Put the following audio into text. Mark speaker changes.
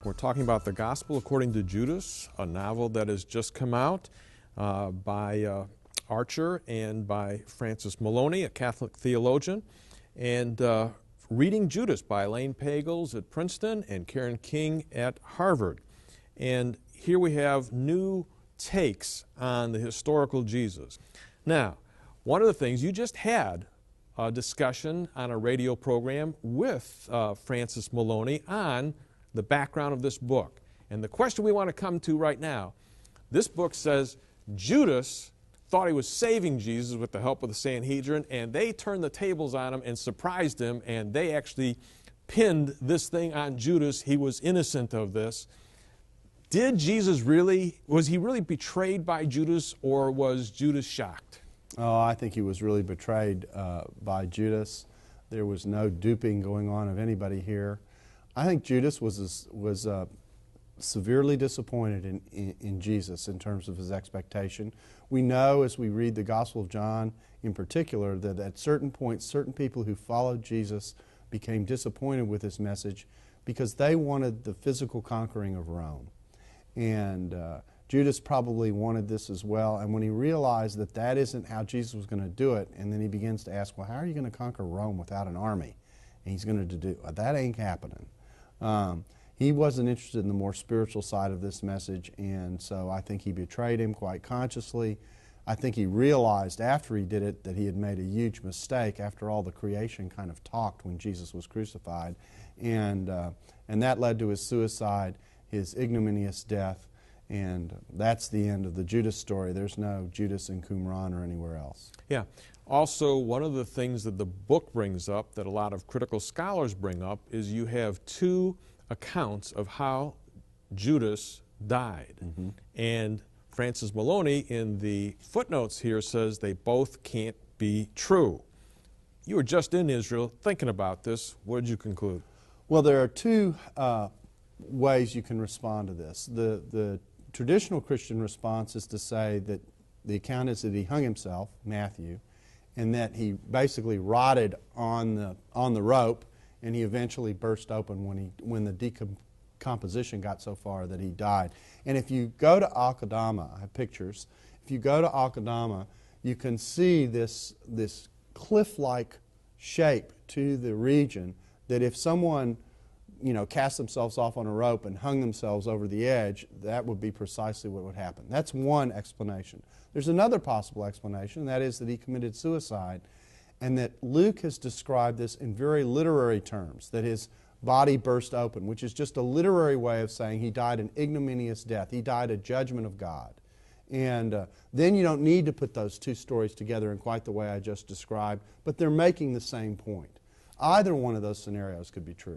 Speaker 1: We're talking about the Gospel according to Judas, a novel that has just come out by Archer and by Francis Maloney, a Catholic theologian, and Reading Judas by Elaine Pagels at Princeton and Karen King at Harvard. And here we have new takes on the historical Jesus. Now, one of the things, you just had a discussion on a radio program with Francis Maloney on the background of this book. And the question we want to come to right now, this book says Judas thought he was saving Jesus with the help of the Sanhedrin, and they turned the tables on him and surprised him, and they actually pinned this thing on Judas. He was innocent of this. Did Jesus really, was he really betrayed by Judas, or was Judas shocked?
Speaker 2: Oh, I think he was really betrayed by Judas. There was no duping going on of anybody here. I think Judas was severely disappointed in Jesus in terms of his expectation. We know as we read the Gospel of John in particular that at certain points, certain people who followed Jesus became disappointed with his message because they wanted the physical conquering of Rome. And Judas probably wanted this as well. And when he realized that that isn't how Jesus was going to do it, and then he begins to ask, well, how are you going to conquer Rome without an army? And he's going to do, that ain't happening. He wasn't interested in the more spiritual side of this message, and so I think he betrayed him quite consciously. I think he realized after he did it that he had made a huge mistake. After all, the creation kind of talked when Jesus was crucified, and that led to his suicide, his ignominious death, and that's the end of the Judas story. There's no Judas in Qumran or anywhere else.
Speaker 1: Yeah. Also, one of the things that the book brings up, that a lot of critical scholars bring up, is you have two accounts of how Judas died. Mm-hmm. And Francis Maloney in the footnotes here says they both can't be true. You were just in Israel thinking about this. What did you conclude?
Speaker 2: Well, there are two ways you can respond to this. The traditional Christian response is to say that the account is that he hung himself, Matthew, and that he basically rotted on the rope, and he eventually burst open when the decomposition got so far that he died. And if you go to Al-Qadama, I have pictures. If you go to Al-Qadama, you can see this cliff-like shape to the region that if someone cast themselves off on a rope and hung themselves over the edge, that would be precisely what would happen. That's one explanation. There's another possible explanation, and that is that he committed suicide, and that Luke has described this in very literary terms, that his body burst open, which is just a literary way of saying he died an ignominious death. He died a judgment of God. And then you don't need to put those two stories together in quite the way I just described, but they're making the same point. Either one of those scenarios could be true.